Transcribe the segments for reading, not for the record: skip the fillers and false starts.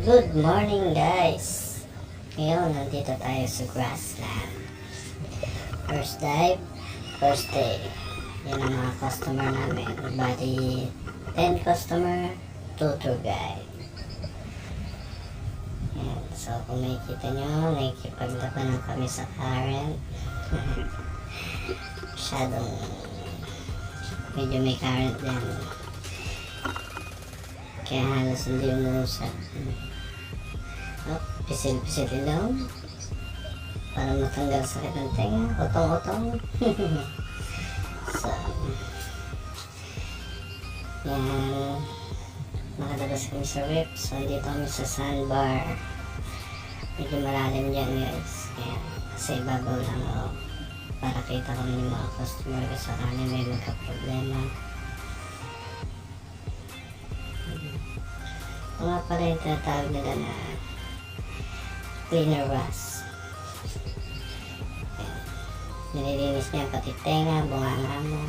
Good morning guys! Ngayon, nandito tayo sa grassland. First dive, first day. Yan ang mga customer namin. Bali, 10 customer, 2 tour guide. Yan. So, kung makikita nyo, nakikipaglabanan kami sa current. Masyadong medyo may current din. Kaya halos hindi umuusap. Pisil-pisil ilaw para matanggal sakit ng tenga, utong-utong. So, yan, nakalabas kami sa rip. So, dito kami sa sandbar. Medyo malalim dyan guys. Kaya, kasi ibabaw lang ako para kita ko yung mga customer ko sa kanin may magka-problema. Mga pala yung tinatawag nila na cleaner wash. Nililinis niya pati tenga, bunganga mo.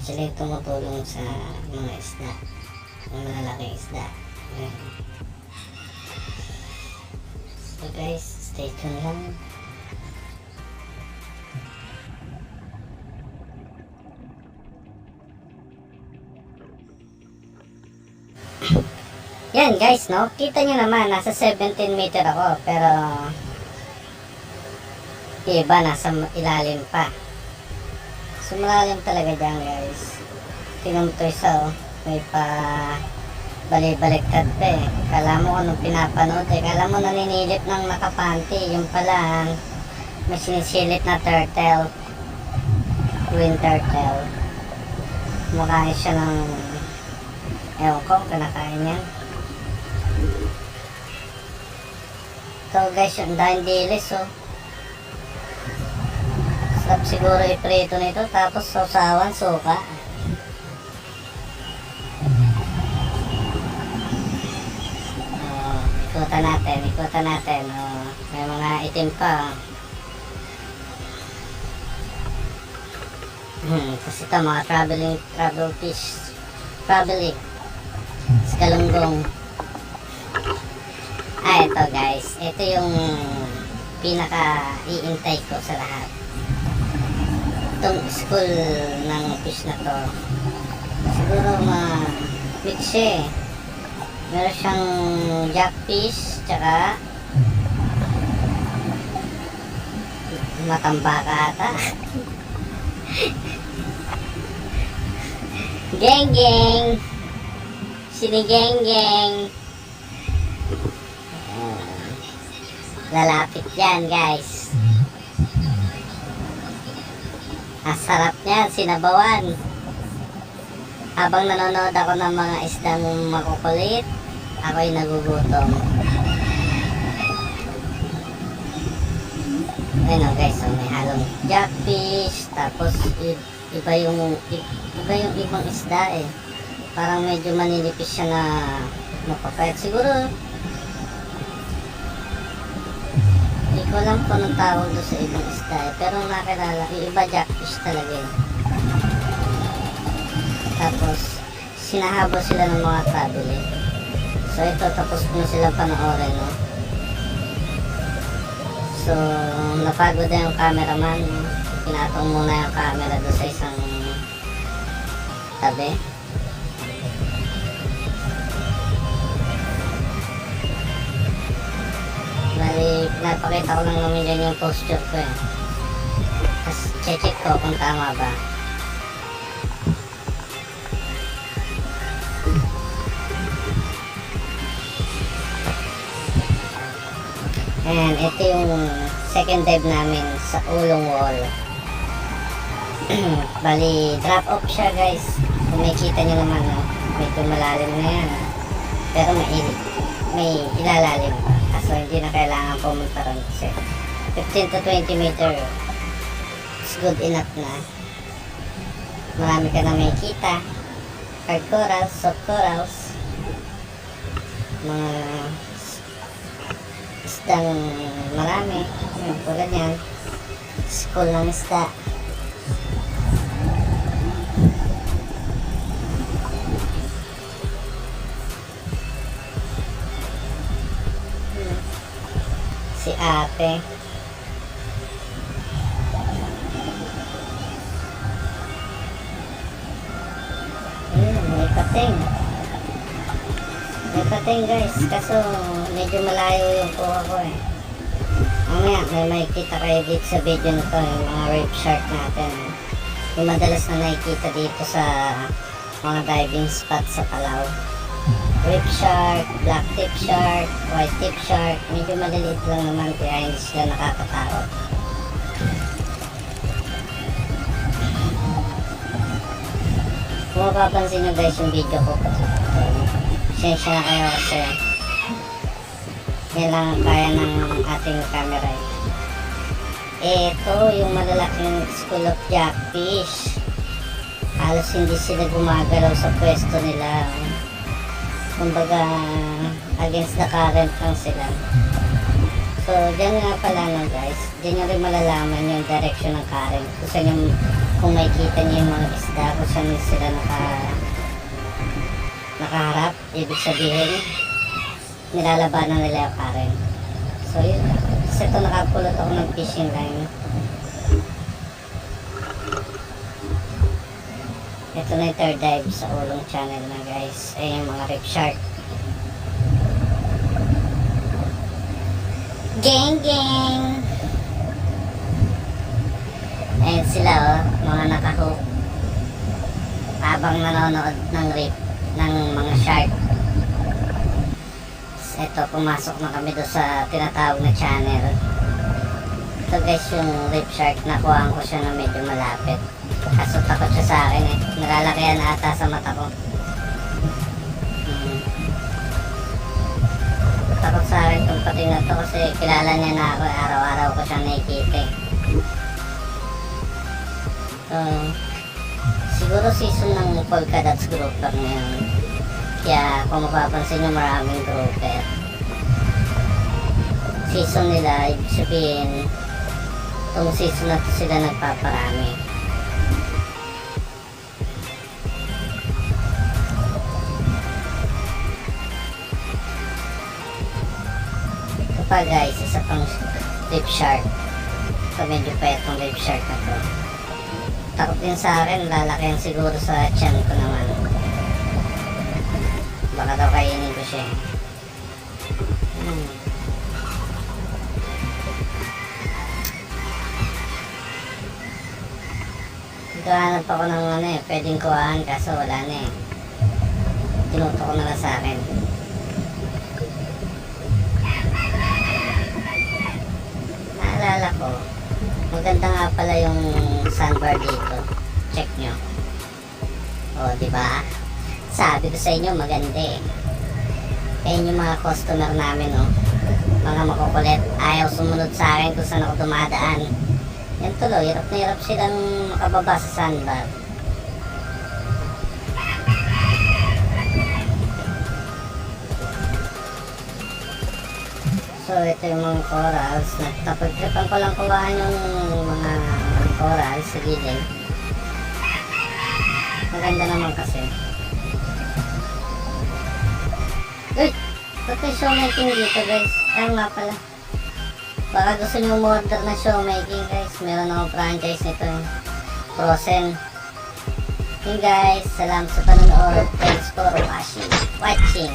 Sila yung tumutulong sa mga isda, mga malalaking isda. So guys, stay tuned lang. Yan guys, no? Kita nyo naman, nasa 17 meter ako, pero iba, nasa ilalim pa. So malalim talaga dyan guys. Tingnan mo ito isa, may pa balik-baliktad pa eh. Kala mo anong pinapanood eh. Kala mo naninilip ng nakapanty. Yung pala, may sinisilip na turtle. Twin turtle. Kumakain siya ng ewan ko, kinakain yan. So guys, yung dahil dilis oh. Sarap siguro iprito nito, tapos sausawan, suka. Ikutan natin. Oh, may mga itim pa. Kasi ito mga travel fish. Traveling. Galunggong. Ito guys, ito yung pinaka-iintay ko sa lahat. Itong school ng fish na to, siguro ma-mix siya eh. Meron siyang jackfish, tsaka matambaka ata. Geng-geng! Sinigeng-geng! Lalapit yan guys. Ang sarap niyan, sinabawan. Habang nanonood ako ng mga isdang makukulit, ako'y nagugutom. Ayun guys, so may halong jackfish, tapos iba yung ibang isda eh. Parang medyo maninipis siya na mapapayat. Siguro hindi ko alam kung anong tawag doon sa ibang isda eh. Pero nakilala, yung iba jackfish talaga eh. Tapos sinahabol sila ng mga traveling. So ito, tapos na silang panoorin no? So napagod na yung cameraman no? Pinatong muna yung camera doon sa isang tabi. Bali, pinapakita ko lang naman dyan yung posture ko eh. Tapos check ko kung tama ba. And ito yung second dive namin sa Ulong Wall. Bali, drop off siya guys. Kung makikita nyo naman, medyo malalim na yan. Pero may ilalalim pa. So hindi na kailangan pumunta ron kasi 15 to 20 meter is good enough na. Marami ka na makikita. Hard corals, soft corals, mga isdang marami. Yung tulad yan, school ng isda. Si ate. May pating. May pating guys, kaso medyo malayo yung kuha ko eh. Mamaya may makikita kayo dito sa video na to, yung mga reef shark natin. Yung madalas na nakikita dito sa mga diving spot sa Palau. Reef shark, black tip shark, white tip shark, medyo maliliit lang naman kaya hindi sila nakakatakot. Kung mapapansin nyo guys yung video ko, pasensya na kayo kasi yan lang ang kaya ng ating camera. Ito yung malalaking school of jackfish. Halos hindi sila gumagalaw sa pwesto nila. Kumbaga against the current lang sila. So dyan nga pala no guys, dyan nyo rin malalaman yung direction ng current. Kung makikita nyo yung mga isda kung saan sila nakaharap, ibig sabihin nilalabanan nila yung current. So yun, kasi ito nakapulot ako ng fishing line. Ito na yung third dive sa ulong channel na guys. Ayan yung mga reef shark. Gang gang! Ayan sila oh, mga nakahook. Habang nanonood ng reef, ng mga shark. Ito, pumasok na kami doon sa tinatawag na channel. Ito guys yung reef shark, nakuhaan ko siya na medyo malapit. Kaso takot siya sa akin eh. Nalalakihan na ata sa mata ko. Takot sa akin itong pating na to kasi kilala niya na ako. Araw-araw ko siya nakikita eh. So, siguro season ng Polka Dots grouper ngayon. Kaya kung mapapansin nyo maraming grouper. Season nila, ibig sabihin itong season na to sila nagpaparami. Ito pa guys, isa pang reef shark. Ito medyo pa itong reef shark na to. Takot din sa akin, lalaki yan siguro sa tiyan ko naman. Baka daw kainin ko siya. Nagkahanap ako ng ano eh, pwedeng kuhaan kaso wala na eh. Tinuto ko na lang sa akin. Naalala ko, maganda nga pala yung sandbar dito. Check nyo. O, diba? Sabi ko sa inyo, maganda eh. Ayan yung mga customer namin, no? Mga makukulit. Ayaw sumunod sa akin kung saan ako dumadaan. Yan tuloy, hirap na hirap silang makababa sa sandbar. So, ito yung mga corals. Napagtripan ko lang kuhaan yung mga corals sa gilid. Maganda naman kasi. Uy! Ba't may showmaking dito guys? Ayaw nga pala. Baka gusto nyo umorder na showmaking guys. Meron akong franchise nito yung Frozen. Okay guys, salamat sa panonood. Thanks for watching.